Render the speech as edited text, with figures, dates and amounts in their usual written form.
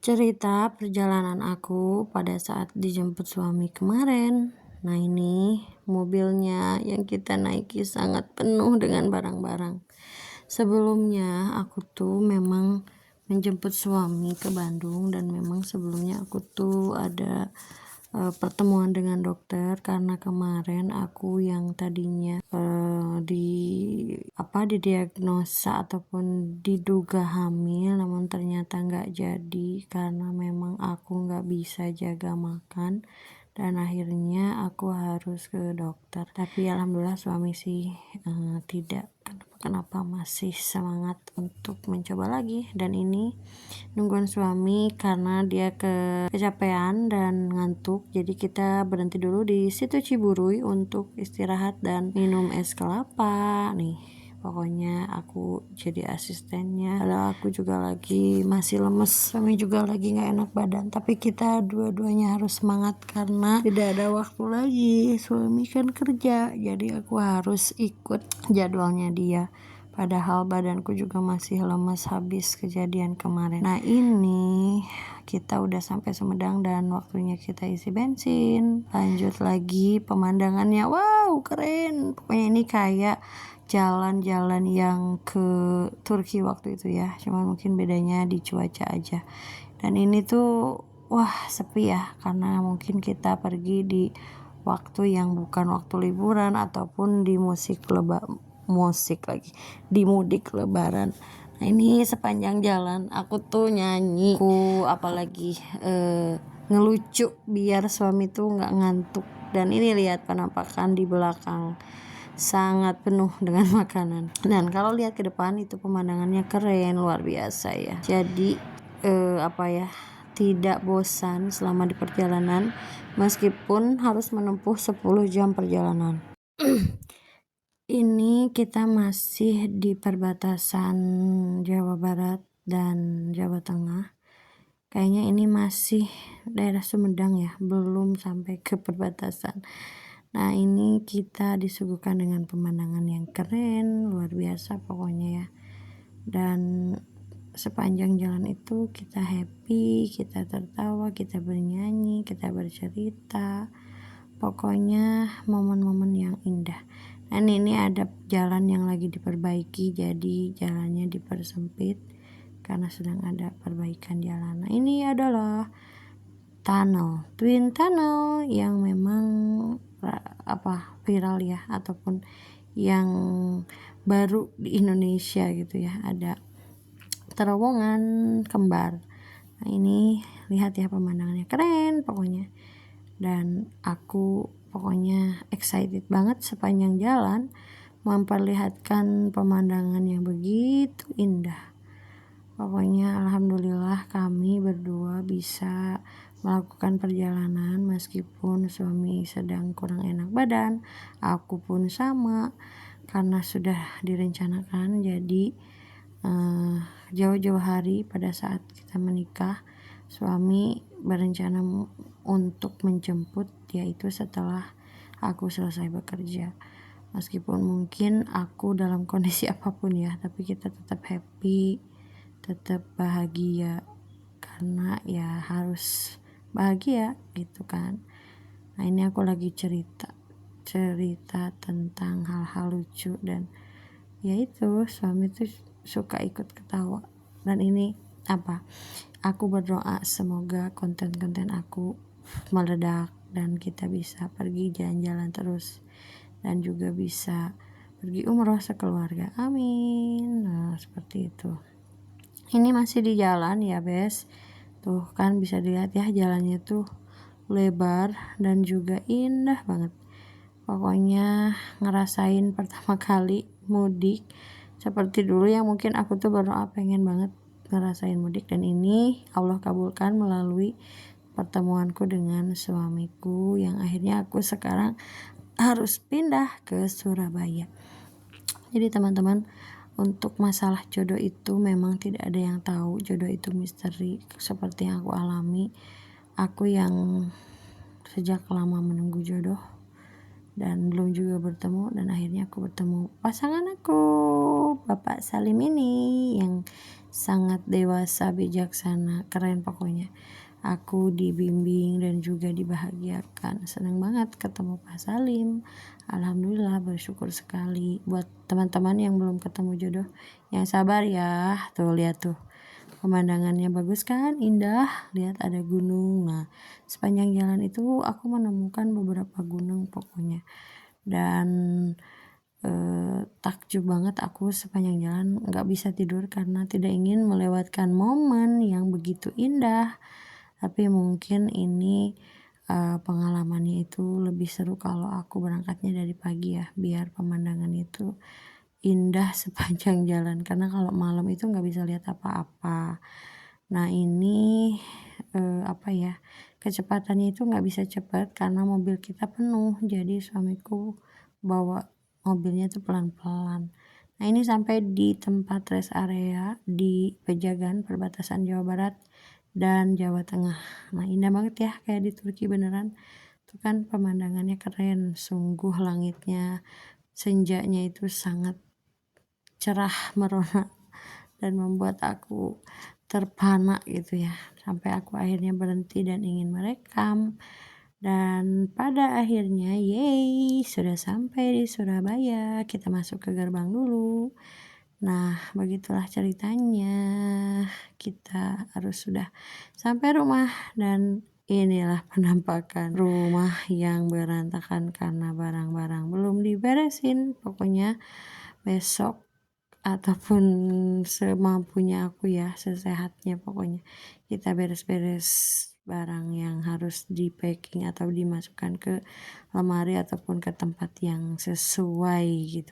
Cerita perjalanan aku pada saat dijemput suami kemarin. Nah, ini mobilnya yang kita naiki sangat penuh dengan barang-barang. Sebelumnya aku tuh memang menjemput suami ke Bandung, dan memang sebelumnya aku tuh ada pertemuan dengan dokter karena kemarin aku yang tadinya didiagnosa ataupun diduga hamil, namun ternyata nggak jadi karena memang aku nggak bisa jaga makan, dan akhirnya aku harus ke dokter. Tapi alhamdulillah suami sih tidak kenapa masih semangat untuk mencoba lagi. Dan ini nungguan suami karena dia kecapean dan ngantuk, jadi kita berhenti dulu di situ Ciburui untuk istirahat dan minum es kelapa nih. Pokoknya aku jadi asistennya, padahal aku juga lagi masih lemes, suami juga lagi gak enak badan, tapi kita dua-duanya harus semangat karena tidak ada waktu lagi. Suami kan kerja, jadi aku harus ikut jadwalnya dia, padahal badanku juga masih lemes habis kejadian kemarin. Nah, ini kita udah sampai Sumedang dan waktunya kita isi bensin. Lanjut lagi, pemandangannya wow keren. Pokoknya ini kayak jalan-jalan yang ke Turki waktu itu ya, cuman mungkin bedanya di cuaca aja. Dan ini tuh wah sepi ya, karena mungkin kita pergi di waktu yang bukan waktu liburan ataupun di di mudik lebaran. Nah, ini sepanjang jalan aku tuh nyanyi, apalagi ngelucu biar suami tuh nggak ngantuk. Dan ini lihat penampakan di belakang sangat penuh dengan makanan. Dan kalau lihat ke depan itu pemandangannya keren luar biasa ya. Jadi tidak bosan selama di perjalanan meskipun harus menempuh 10 jam perjalanan. Ini kita masih di perbatasan Jawa Barat dan Jawa Tengah. Kayaknya ini masih daerah Sumedang ya, belum sampai ke perbatasan. Nah, ini kita disuguhkan dengan pemandangan yang keren, luar biasa pokoknya ya. Dan sepanjang jalan itu kita happy, kita tertawa, kita bernyanyi, kita bercerita. Pokoknya momen-momen yang indah. Dan ini ada jalan yang lagi diperbaiki, jadi jalannya dipersempit karena sedang ada perbaikan jalan. Nah, ini adalah Twin Tunnel yang memang viral ya, ataupun yang baru di Indonesia gitu ya, ada terowongan kembar. Nah, ini lihat ya pemandangannya keren pokoknya, dan aku pokoknya excited banget sepanjang jalan memperlihatkan pemandangan yang begitu indah. Pokoknya alhamdulillah kami berdua bisa melakukan perjalanan meskipun suami sedang kurang enak badan, aku pun sama karena sudah direncanakan. Jadi jauh-jauh hari pada saat kita menikah, suami berencana untuk menjemput, yaitu setelah aku selesai bekerja. Meskipun mungkin aku dalam kondisi apapun ya, tapi kita tetap happy, tetap bahagia, karena ya harus bahagia gitu kan. Nah, ini aku lagi cerita tentang hal-hal lucu, dan yaitu suami tuh suka ikut ketawa. Dan ini aku berdoa semoga konten-konten aku meledak dan kita bisa pergi jalan-jalan terus, dan juga bisa pergi umroh sekeluarga, amin. Nah, seperti itu. Ini masih di jalan ya bes, tuh kan bisa dilihat ya, jalannya tuh lebar dan juga indah banget. Pokoknya ngerasain pertama kali mudik seperti dulu yang mungkin aku tuh berdoa pengen banget ngerasain mudik, dan ini Allah kabulkan melalui pertemuanku dengan suamiku yang akhirnya aku sekarang harus pindah ke Surabaya. Jadi teman-teman, untuk masalah jodoh itu memang tidak ada yang tahu, jodoh itu misteri seperti yang aku alami. Aku yang sejak lama menunggu jodoh, dan belum juga bertemu, dan akhirnya aku bertemu pasangan aku, Bapak Salim ini yang sangat dewasa, bijaksana, keren pokoknya. Aku dibimbing dan juga dibahagiakan. Senang banget ketemu Pak Salim. Alhamdulillah, bersyukur sekali. Buat teman-teman yang belum ketemu jodoh, yang sabar ya. Tuh lihat tuh, pemandangannya bagus kan, indah. Lihat ada gunung. Nah, sepanjang jalan itu aku menemukan beberapa gunung pokoknya. Dan takjub banget aku sepanjang jalan, nggak bisa tidur karena tidak ingin melewatkan momen yang begitu indah. Tapi mungkin ini pengalamannya itu lebih seru kalau aku berangkatnya dari pagi ya, biar pemandangan itu indah sepanjang jalan, karena kalau malam itu nggak bisa lihat apa-apa. Nah ini apa ya, kecepatannya itu nggak bisa cepat karena mobil kita penuh, jadi suamiku bawa mobilnya tuh pelan-pelan. Nah ini sampai di tempat rest area di Pejagan, perbatasan Jawa Barat dan Jawa Tengah. Nah indah banget ya, kayak di Turki beneran. Tuh kan pemandangannya keren, sungguh langitnya senjanya itu sangat cerah merona dan membuat aku terpana gitu ya, sampai aku akhirnya berhenti dan ingin merekam. Dan pada akhirnya yeay, sudah sampai di Surabaya. Kita masuk ke gerbang dulu. Nah begitulah ceritanya, kita harus sudah sampai rumah dan inilah penampakan rumah yang berantakan karena barang-barang belum diberesin. Pokoknya besok ataupun semampunya aku ya, sesehatnya pokoknya kita beres-beres barang yang harus di packing atau dimasukkan ke lemari ataupun ke tempat yang sesuai gitu.